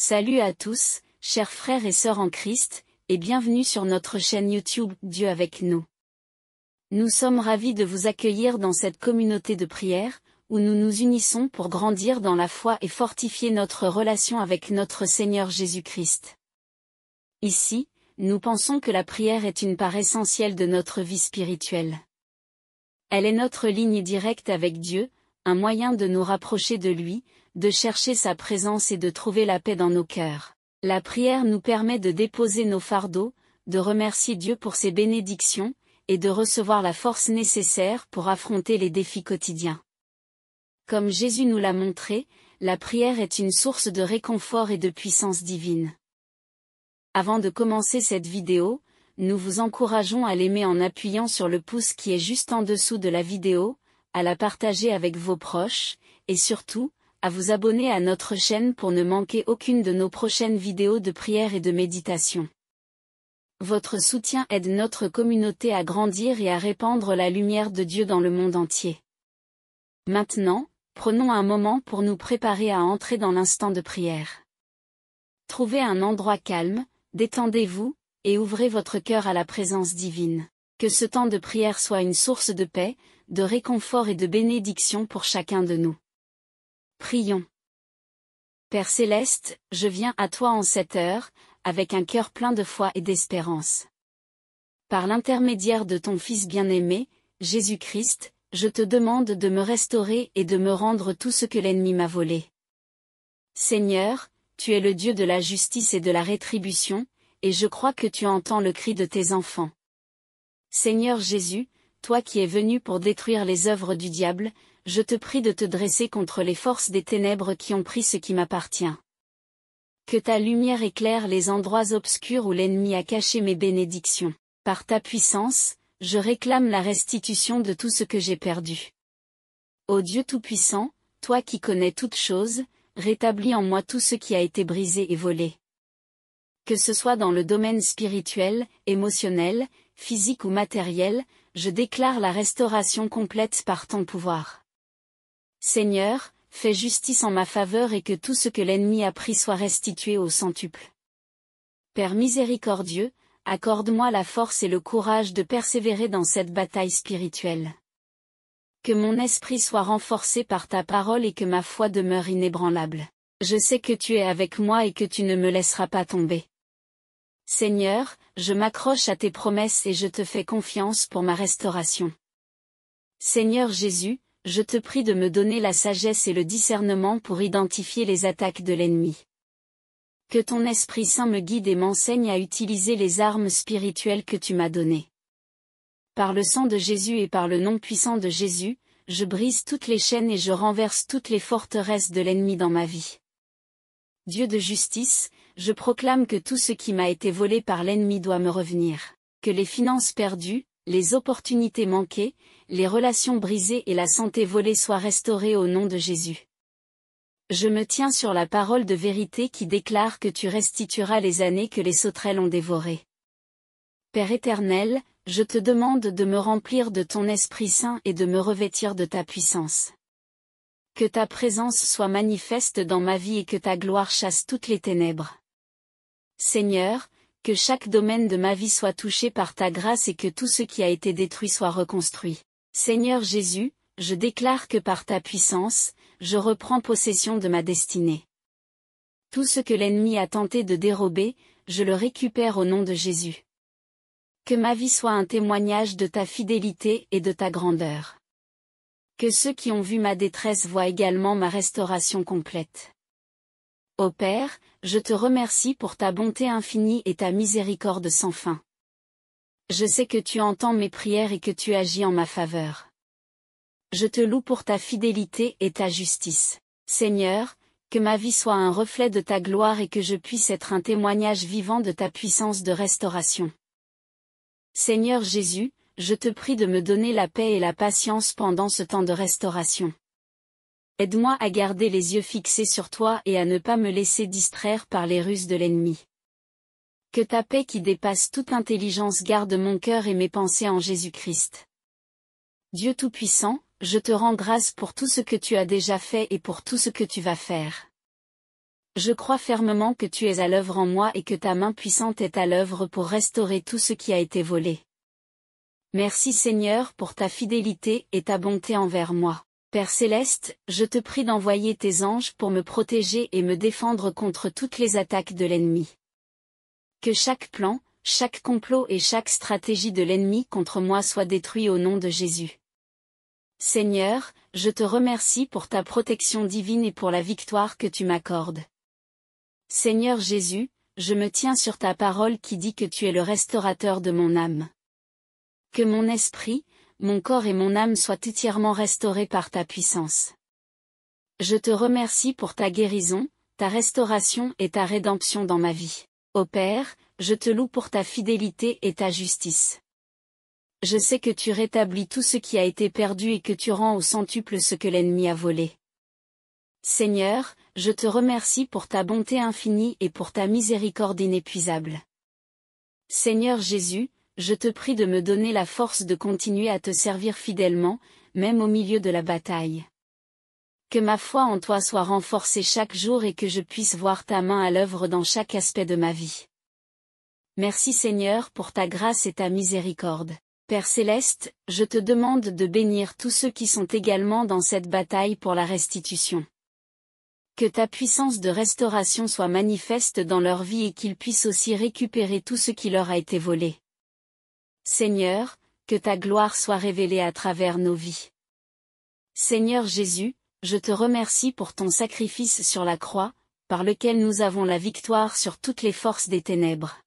Salut à tous, chers frères et sœurs en Christ, et bienvenue sur notre chaîne YouTube Dieu avec nous. Nous sommes ravis de vous accueillir dans cette communauté de prière, où nous nous unissons pour grandir dans la foi et fortifier notre relation avec notre Seigneur Jésus-Christ. Ici, nous pensons que la prière est une part essentielle de notre vie spirituelle. Elle est notre ligne directe avec Dieu, un moyen de nous rapprocher de lui, de chercher sa présence et de trouver la paix dans nos cœurs. La prière nous permet de déposer nos fardeaux, de remercier Dieu pour ses bénédictions, et de recevoir la force nécessaire pour affronter les défis quotidiens. Comme Jésus nous l'a montré, la prière est une source de réconfort et de puissance divine. Avant de commencer cette vidéo, nous vous encourageons à l'aimer en appuyant sur le pouce qui est juste en dessous de la vidéo, à la partager avec vos proches, et surtout, à vous abonner à notre chaîne pour ne manquer aucune de nos prochaines vidéos de prière et de méditation. Votre soutien aide notre communauté à grandir et à répandre la lumière de Dieu dans le monde entier. Maintenant, prenons un moment pour nous préparer à entrer dans l'instant de prière. Trouvez un endroit calme, détendez-vous, et ouvrez votre cœur à la présence divine. Que ce temps de prière soit une source de paix, de réconfort et de bénédiction pour chacun de nous. Prions. Père céleste, je viens à toi en cette heure, avec un cœur plein de foi et d'espérance. Par l'intermédiaire de ton Fils bien-aimé, Jésus-Christ, je te demande de me restaurer et de me rendre tout ce que l'ennemi m'a volé. Seigneur, tu es le Dieu de la justice et de la rétribution, et je crois que tu entends le cri de tes enfants. Seigneur Jésus, toi qui es venu pour détruire les œuvres du diable, je te prie de te dresser contre les forces des ténèbres qui ont pris ce qui m'appartient. Que ta lumière éclaire les endroits obscurs où l'ennemi a caché mes bénédictions. Par ta puissance, je réclame la restitution de tout ce que j'ai perdu. Ô Dieu Tout-Puissant, toi qui connais toutes choses, rétablis en moi tout ce qui a été brisé et volé. Que ce soit dans le domaine spirituel, émotionnel, physique ou matériel, je déclare la restauration complète par ton pouvoir. Seigneur, fais justice en ma faveur et que tout ce que l'ennemi a pris soit restitué au centuple. Père miséricordieux, accorde-moi la force et le courage de persévérer dans cette bataille spirituelle. Que mon esprit soit renforcé par ta parole et que ma foi demeure inébranlable. Je sais que tu es avec moi et que tu ne me laisseras pas tomber. Seigneur, je m'accroche à tes promesses et je te fais confiance pour ma restauration. Seigneur Jésus, je te prie de me donner la sagesse et le discernement pour identifier les attaques de l'ennemi. Que ton Esprit Saint me guide et m'enseigne à utiliser les armes spirituelles que tu m'as données. Par le sang de Jésus et par le nom puissant de Jésus, je brise toutes les chaînes et je renverse toutes les forteresses de l'ennemi dans ma vie. Dieu de justice, je proclame que tout ce qui m'a été volé par l'ennemi doit me revenir. Que les finances perdues, les opportunités manquées, les relations brisées et la santé volée soient restaurées au nom de Jésus. Je me tiens sur la parole de vérité qui déclare que tu restitueras les années que les sauterelles ont dévorées. Père éternel, je te demande de me remplir de ton Esprit Saint et de me revêtir de ta puissance. Que ta présence soit manifeste dans ma vie et que ta gloire chasse toutes les ténèbres. Seigneur, que chaque domaine de ma vie soit touché par ta grâce et que tout ce qui a été détruit soit reconstruit. Seigneur Jésus, je déclare que par ta puissance, je reprends possession de ma destinée. Tout ce que l'ennemi a tenté de dérober, je le récupère au nom de Jésus. Que ma vie soit un témoignage de ta fidélité et de ta grandeur. Que ceux qui ont vu ma détresse voient également ma restauration complète. Ô Père, je te remercie pour ta bonté infinie et ta miséricorde sans fin. Je sais que tu entends mes prières et que tu agis en ma faveur. Je te loue pour ta fidélité et ta justice. Seigneur, que ma vie soit un reflet de ta gloire et que je puisse être un témoignage vivant de ta puissance de restauration. Seigneur Jésus, je te prie de me donner la paix et la patience pendant ce temps de restauration. Aide-moi à garder les yeux fixés sur toi et à ne pas me laisser distraire par les ruses de l'ennemi. Que ta paix qui dépasse toute intelligence garde mon cœur et mes pensées en Jésus-Christ. Dieu Tout-Puissant, je te rends grâce pour tout ce que tu as déjà fait et pour tout ce que tu vas faire. Je crois fermement que tu es à l'œuvre en moi et que ta main puissante est à l'œuvre pour restaurer tout ce qui a été volé. Merci Seigneur pour ta fidélité et ta bonté envers moi. Père Céleste, je te prie d'envoyer tes anges pour me protéger et me défendre contre toutes les attaques de l'ennemi. Que chaque plan, chaque complot et chaque stratégie de l'ennemi contre moi soit détruit au nom de Jésus. Seigneur, je te remercie pour ta protection divine et pour la victoire que tu m'accordes. Seigneur Jésus, je me tiens sur ta parole qui dit que tu es le restaurateur de mon âme. Que mon esprit, mon corps et mon âme soient entièrement restaurés par ta puissance. Je te remercie pour ta guérison, ta restauration et ta rédemption dans ma vie. Ô Père, je te loue pour ta fidélité et ta justice. Je sais que tu rétablis tout ce qui a été perdu et que tu rends au centuple ce que l'ennemi a volé. Seigneur, je te remercie pour ta bonté infinie et pour ta miséricorde inépuisable. Seigneur Jésus, je te prie de me donner la force de continuer à te servir fidèlement, même au milieu de la bataille. Que ma foi en toi soit renforcée chaque jour et que je puisse voir ta main à l'œuvre dans chaque aspect de ma vie. Merci Seigneur pour ta grâce et ta miséricorde. Père Céleste, je te demande de bénir tous ceux qui sont également dans cette bataille pour la restitution. Que ta puissance de restauration soit manifeste dans leur vie et qu'ils puissent aussi récupérer tout ce qui leur a été volé. Seigneur, que ta gloire soit révélée à travers nos vies. Seigneur Jésus, je te remercie pour ton sacrifice sur la croix, par lequel nous avons la victoire sur toutes les forces des ténèbres.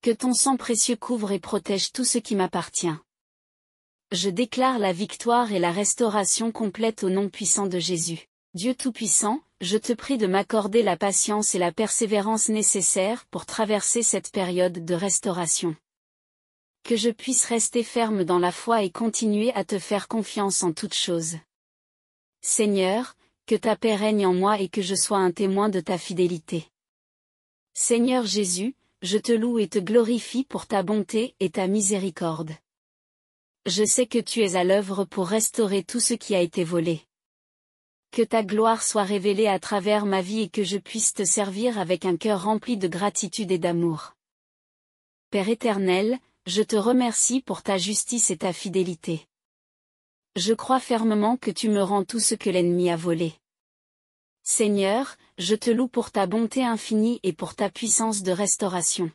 Que ton sang précieux couvre et protège tout ce qui m'appartient. Je déclare la victoire et la restauration complète au nom puissant de Jésus. Dieu Tout-Puissant, je te prie de m'accorder la patience et la persévérance nécessaires pour traverser cette période de restauration. Que je puisse rester ferme dans la foi et continuer à te faire confiance en toutes choses. Seigneur, que ta paix règne en moi et que je sois un témoin de ta fidélité. Seigneur Jésus, je te loue et te glorifie pour ta bonté et ta miséricorde. Je sais que tu es à l'œuvre pour restaurer tout ce qui a été volé. Que ta gloire soit révélée à travers ma vie et que je puisse te servir avec un cœur rempli de gratitude et d'amour. Père éternel, je te remercie pour ta justice et ta fidélité. Je crois fermement que tu me rends tout ce que l'ennemi a volé. Seigneur, je te loue pour ta bonté infinie et pour ta puissance de restauration.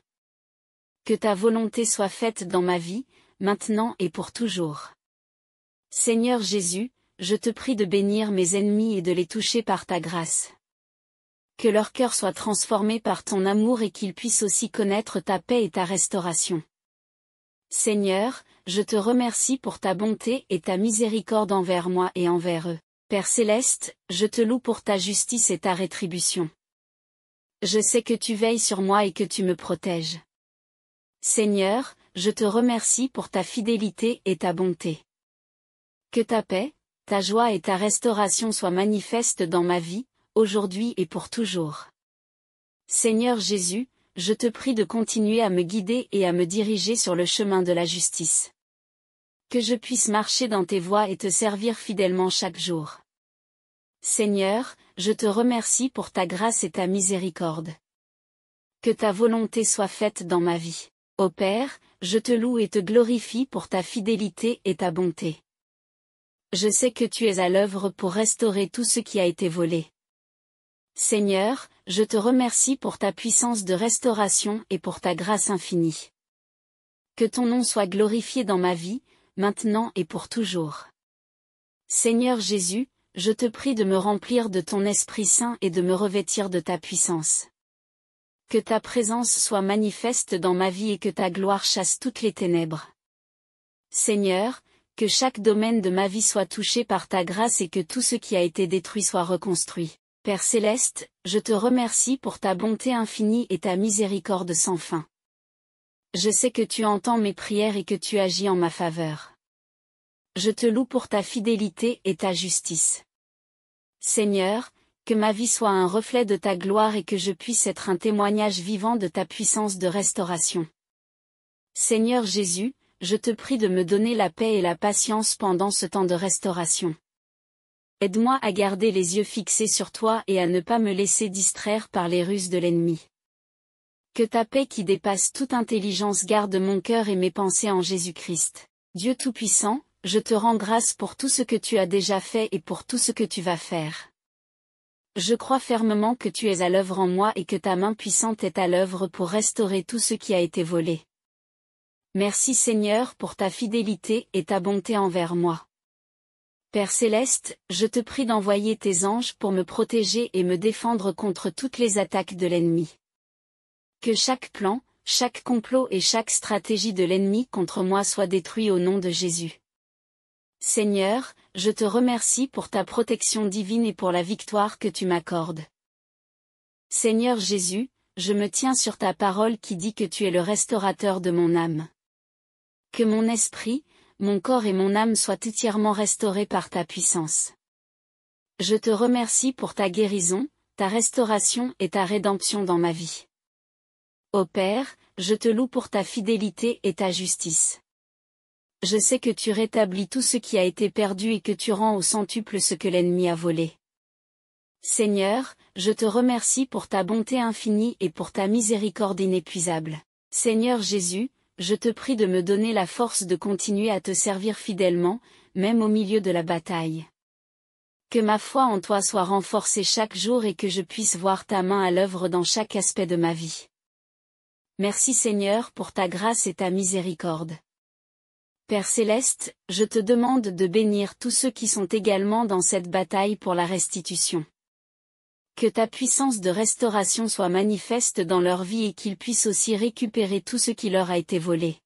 Que ta volonté soit faite dans ma vie, maintenant et pour toujours. Seigneur Jésus, je te prie de bénir mes ennemis et de les toucher par ta grâce. Que leur cœur soit transformé par ton amour et qu'ils puissent aussi connaître ta paix et ta restauration. Seigneur, je te remercie pour ta bonté et ta miséricorde envers moi et envers eux. Père Céleste, je te loue pour ta justice et ta rétribution. Je sais que tu veilles sur moi et que tu me protèges. Seigneur, je te remercie pour ta fidélité et ta bonté. Que ta paix, ta joie et ta restauration soient manifestes dans ma vie, aujourd'hui et pour toujours. Seigneur Jésus, je te prie de continuer à me guider et à me diriger sur le chemin de la justice. Que je puisse marcher dans tes voies et te servir fidèlement chaque jour. Seigneur, je te remercie pour ta grâce et ta miséricorde. Que ta volonté soit faite dans ma vie. Ô Père, je te loue et te glorifie pour ta fidélité et ta bonté. Je sais que tu es à l'œuvre pour restaurer tout ce qui a été volé. Seigneur, je te remercie pour ta puissance de restauration et pour ta grâce infinie. Que ton nom soit glorifié dans ma vie, maintenant et pour toujours. Seigneur Jésus, je te prie de me remplir de ton Esprit Saint et de me revêtir de ta puissance. Que ta présence soit manifeste dans ma vie et que ta gloire chasse toutes les ténèbres. Seigneur, que chaque domaine de ma vie soit touché par ta grâce et que tout ce qui a été détruit soit reconstruit. Père Céleste, je te remercie pour ta bonté infinie et ta miséricorde sans fin. Je sais que tu entends mes prières et que tu agis en ma faveur. Je te loue pour ta fidélité et ta justice. Seigneur, que ma vie soit un reflet de ta gloire et que je puisse être un témoignage vivant de ta puissance de restauration. Seigneur Jésus, je te prie de me donner la paix et la patience pendant ce temps de restauration. Aide-moi à garder les yeux fixés sur toi et à ne pas me laisser distraire par les ruses de l'ennemi. Que ta paix qui dépasse toute intelligence garde mon cœur et mes pensées en Jésus-Christ. Dieu Tout-Puissant, je te rends grâce pour tout ce que tu as déjà fait et pour tout ce que tu vas faire. Je crois fermement que tu es à l'œuvre en moi et que ta main puissante est à l'œuvre pour restaurer tout ce qui a été volé. Merci Seigneur pour ta fidélité et ta bonté envers moi. Père Céleste, je te prie d'envoyer tes anges pour me protéger et me défendre contre toutes les attaques de l'ennemi. Que chaque plan, chaque complot et chaque stratégie de l'ennemi contre moi soit détruit au nom de Jésus. Seigneur, je te remercie pour ta protection divine et pour la victoire que tu m'accordes. Seigneur Jésus, je me tiens sur ta parole qui dit que tu es le restaurateur de mon âme. Que mon esprit, mon corps et mon âme soient entièrement restaurés par ta puissance. Je te remercie pour ta guérison, ta restauration et ta rédemption dans ma vie. Ô Père, je te loue pour ta fidélité et ta justice. Je sais que tu rétablis tout ce qui a été perdu et que tu rends au centuple ce que l'ennemi a volé. Seigneur, je te remercie pour ta bonté infinie et pour ta miséricorde inépuisable. Seigneur Jésus, je te prie de me donner la force de continuer à te servir fidèlement, même au milieu de la bataille. Que ma foi en toi soit renforcée chaque jour et que je puisse voir ta main à l'œuvre dans chaque aspect de ma vie. Merci Seigneur pour ta grâce et ta miséricorde. Père Céleste, je te demande de bénir tous ceux qui sont également dans cette bataille pour la restitution. Que ta puissance de restauration soit manifeste dans leur vie et qu'ils puissent aussi récupérer tout ce qui leur a été volé.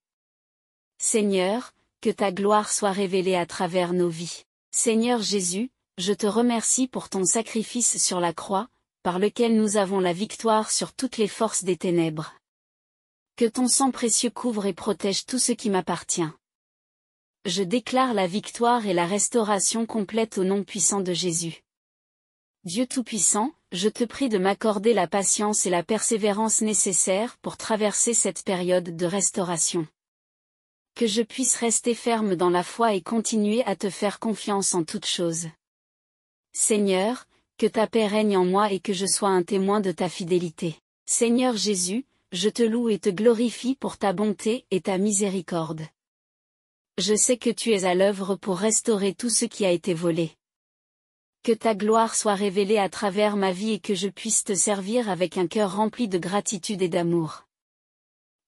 Seigneur, que ta gloire soit révélée à travers nos vies. Seigneur Jésus, je te remercie pour ton sacrifice sur la croix, par lequel nous avons la victoire sur toutes les forces des ténèbres. Que ton sang précieux couvre et protège tout ce qui m'appartient. Je déclare la victoire et la restauration complète au nom puissant de Jésus. Dieu Tout-Puissant, je te prie de m'accorder la patience et la persévérance nécessaires pour traverser cette période de restauration. Que je puisse rester ferme dans la foi et continuer à te faire confiance en toutes choses. Seigneur, que ta paix règne en moi et que je sois un témoin de ta fidélité. Seigneur Jésus, je te loue et te glorifie pour ta bonté et ta miséricorde. Je sais que tu es à l'œuvre pour restaurer tout ce qui a été volé. Que ta gloire soit révélée à travers ma vie et que je puisse te servir avec un cœur rempli de gratitude et d'amour.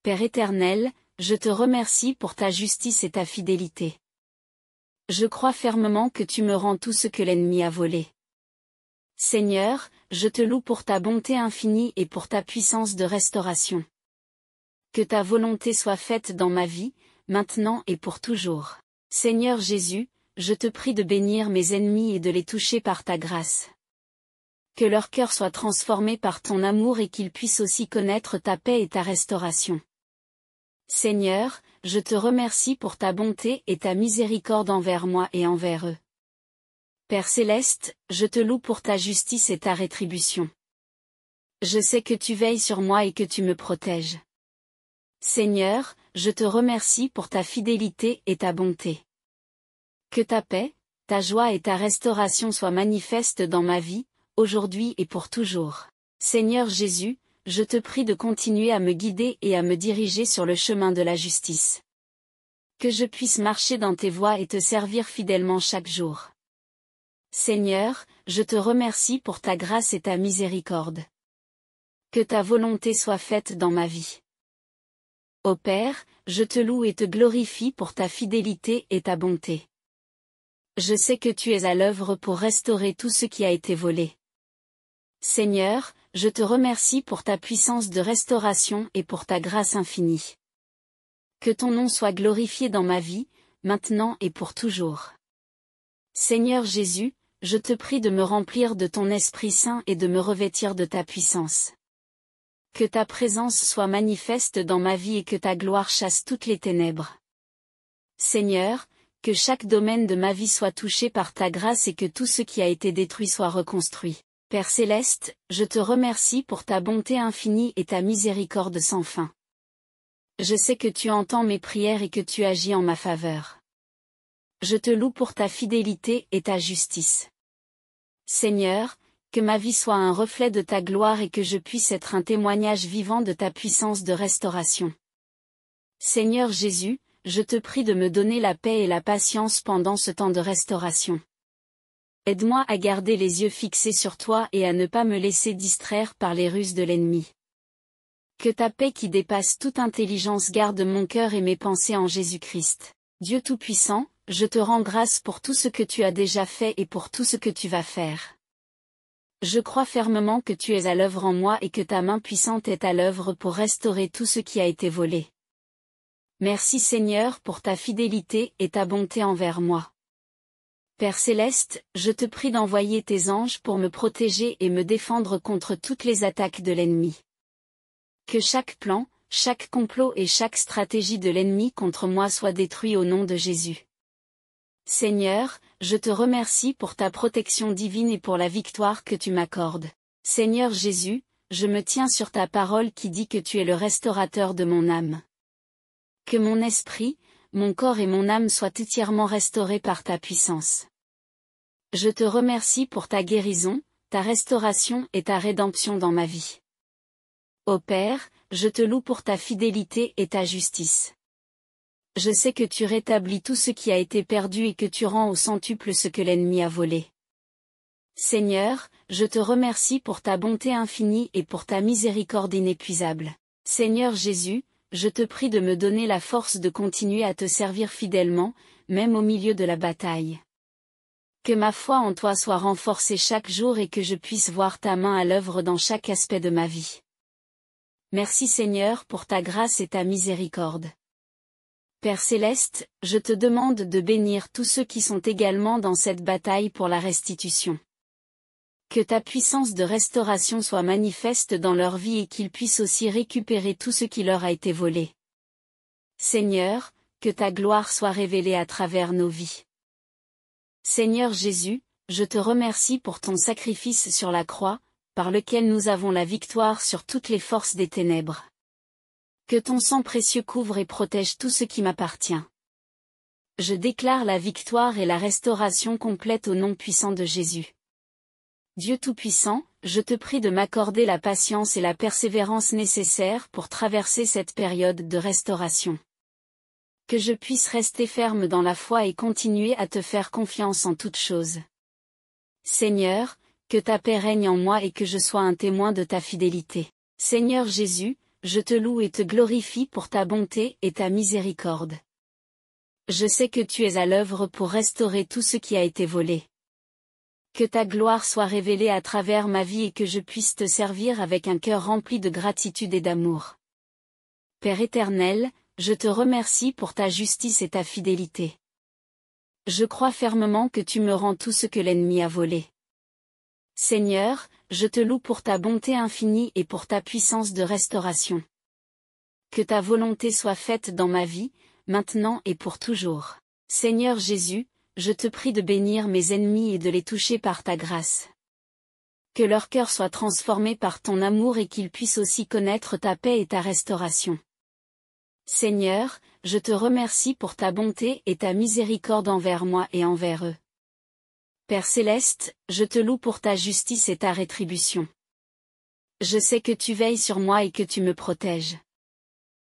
Père éternel, je te remercie pour ta justice et ta fidélité. Je crois fermement que tu me rends tout ce que l'ennemi a volé. Seigneur, je te loue pour ta bonté infinie et pour ta puissance de restauration. Que ta volonté soit faite dans ma vie, maintenant et pour toujours. Seigneur Jésus, je te prie de bénir mes ennemis et de les toucher par ta grâce. Que leur cœur soit transformé par ton amour et qu'ils puissent aussi connaître ta paix et ta restauration. Seigneur, je te remercie pour ta bonté et ta miséricorde envers moi et envers eux. Père Céleste, je te loue pour ta justice et ta rétribution. Je sais que tu veilles sur moi et que tu me protèges. Seigneur, je te remercie pour ta fidélité et ta bonté. Que ta paix, ta joie et ta restauration soient manifestes dans ma vie, aujourd'hui et pour toujours. Seigneur Jésus, je te prie de continuer à me guider et à me diriger sur le chemin de la justice. Que je puisse marcher dans tes voies et te servir fidèlement chaque jour. Seigneur, je te remercie pour ta grâce et ta miséricorde. Que ta volonté soit faite dans ma vie. Ô Père, je te loue et te glorifie pour ta fidélité et ta bonté. Je sais que tu es à l'œuvre pour restaurer tout ce qui a été volé. Seigneur, je te remercie pour ta puissance de restauration et pour ta grâce infinie. Que ton nom soit glorifié dans ma vie, maintenant et pour toujours. Seigneur Jésus, je te prie de me remplir de ton Esprit Saint et de me revêtir de ta puissance. Que ta présence soit manifeste dans ma vie et que ta gloire chasse toutes les ténèbres. Seigneur, que chaque domaine de ma vie soit touché par ta grâce et que tout ce qui a été détruit soit reconstruit. Père Céleste, je te remercie pour ta bonté infinie et ta miséricorde sans fin. Je sais que tu entends mes prières et que tu agis en ma faveur. Je te loue pour ta fidélité et ta justice. Seigneur, que ma vie soit un reflet de ta gloire et que je puisse être un témoignage vivant de ta puissance de restauration. Seigneur Jésus, je te prie de me donner la paix et la patience pendant ce temps de restauration. Aide-moi à garder les yeux fixés sur toi et à ne pas me laisser distraire par les ruses de l'ennemi. Que ta paix qui dépasse toute intelligence garde mon cœur et mes pensées en Jésus-Christ. Dieu Tout-Puissant, je te rends grâce pour tout ce que tu as déjà fait et pour tout ce que tu vas faire. Je crois fermement que tu es à l'œuvre en moi et que ta main puissante est à l'œuvre pour restaurer tout ce qui a été volé. Merci Seigneur pour ta fidélité et ta bonté envers moi. Père Céleste, je te prie d'envoyer tes anges pour me protéger et me défendre contre toutes les attaques de l'ennemi. Que chaque plan, chaque complot et chaque stratégie de l'ennemi contre moi soit détruit au nom de Jésus. Seigneur, je te remercie pour ta protection divine et pour la victoire que tu m'accordes. Seigneur Jésus, je me tiens sur ta parole qui dit que tu es le restaurateur de mon âme. Que mon esprit, mon corps et mon âme soient entièrement restaurés par ta puissance. Je te remercie pour ta guérison, ta restauration et ta rédemption dans ma vie. Ô Père, je te loue pour ta fidélité et ta justice. Je sais que tu rétablis tout ce qui a été perdu et que tu rends au centuple ce que l'ennemi a volé. Seigneur, je te remercie pour ta bonté infinie et pour ta miséricorde inépuisable. Seigneur Jésus, je te prie de me donner la force de continuer à te servir fidèlement, même au milieu de la bataille. Que ma foi en toi soit renforcée chaque jour et que je puisse voir ta main à l'œuvre dans chaque aspect de ma vie. Merci Seigneur pour ta grâce et ta miséricorde. Père Céleste, je te demande de bénir tous ceux qui sont également dans cette bataille pour la restitution. Que ta puissance de restauration soit manifeste dans leur vie et qu'ils puissent aussi récupérer tout ce qui leur a été volé. Seigneur, que ta gloire soit révélée à travers nos vies. Seigneur Jésus, je te remercie pour ton sacrifice sur la croix, par lequel nous avons la victoire sur toutes les forces des ténèbres. Que ton sang précieux couvre et protège tout ce qui m'appartient. Je déclare la victoire et la restauration complète au nom puissant de Jésus. Dieu Tout-Puissant, je te prie de m'accorder la patience et la persévérance nécessaires pour traverser cette période de restauration. Que je puisse rester ferme dans la foi et continuer à te faire confiance en toutes choses. Seigneur, que ta paix règne en moi et que je sois un témoin de ta fidélité. Seigneur Jésus, je te loue et te glorifie pour ta bonté et ta miséricorde. Je sais que tu es à l'œuvre pour restaurer tout ce qui a été volé. Que ta gloire soit révélée à travers ma vie et que je puisse te servir avec un cœur rempli de gratitude et d'amour. Père éternel, je te remercie pour ta justice et ta fidélité. Je crois fermement que tu me rends tout ce que l'ennemi a volé. Seigneur, je te loue pour ta bonté infinie et pour ta puissance de restauration. Que ta volonté soit faite dans ma vie, maintenant et pour toujours. Seigneur Jésus, je te prie de bénir mes ennemis et de les toucher par ta grâce. Que leur cœur soit transformé par ton amour et qu'ils puissent aussi connaître ta paix et ta restauration. Seigneur, je te remercie pour ta bonté et ta miséricorde envers moi et envers eux. Père Céleste, je te loue pour ta justice et ta rétribution. Je sais que tu veilles sur moi et que tu me protèges.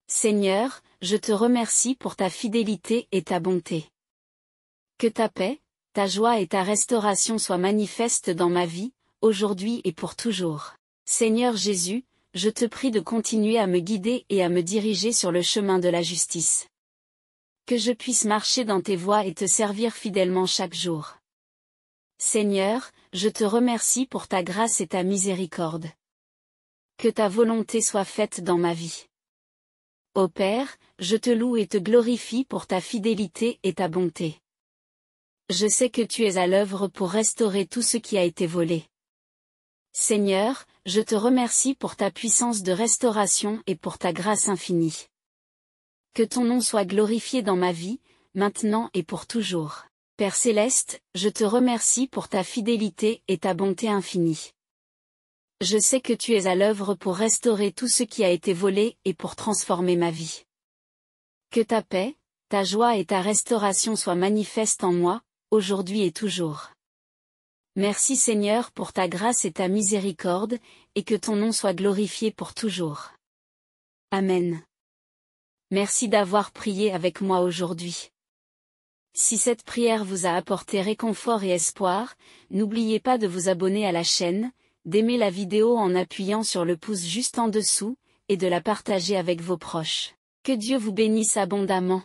Seigneur, je te remercie pour ta fidélité et ta bonté. Que ta paix, ta joie et ta restauration soient manifestes dans ma vie, aujourd'hui et pour toujours. Seigneur Jésus, je te prie de continuer à me guider et à me diriger sur le chemin de la justice. Que je puisse marcher dans tes voies et te servir fidèlement chaque jour. Seigneur, je te remercie pour ta grâce et ta miséricorde. Que ta volonté soit faite dans ma vie. Ô Père, je te loue et te glorifie pour ta fidélité et ta bonté. Je sais que tu es à l'œuvre pour restaurer tout ce qui a été volé. Seigneur, je te remercie pour ta puissance de restauration et pour ta grâce infinie. Que ton nom soit glorifié dans ma vie, maintenant et pour toujours. Père Céleste, je te remercie pour ta fidélité et ta bonté infinie. Je sais que tu es à l'œuvre pour restaurer tout ce qui a été volé et pour transformer ma vie. Que ta paix, ta joie et ta restauration soient manifestes en moi, aujourd'hui et toujours. Merci Seigneur pour ta grâce et ta miséricorde, et que ton nom soit glorifié pour toujours. Amen. Merci d'avoir prié avec moi aujourd'hui. Si cette prière vous a apporté réconfort et espoir, n'oubliez pas de vous abonner à la chaîne, d'aimer la vidéo en appuyant sur le pouce juste en dessous, et de la partager avec vos proches. Que Dieu vous bénisse abondamment.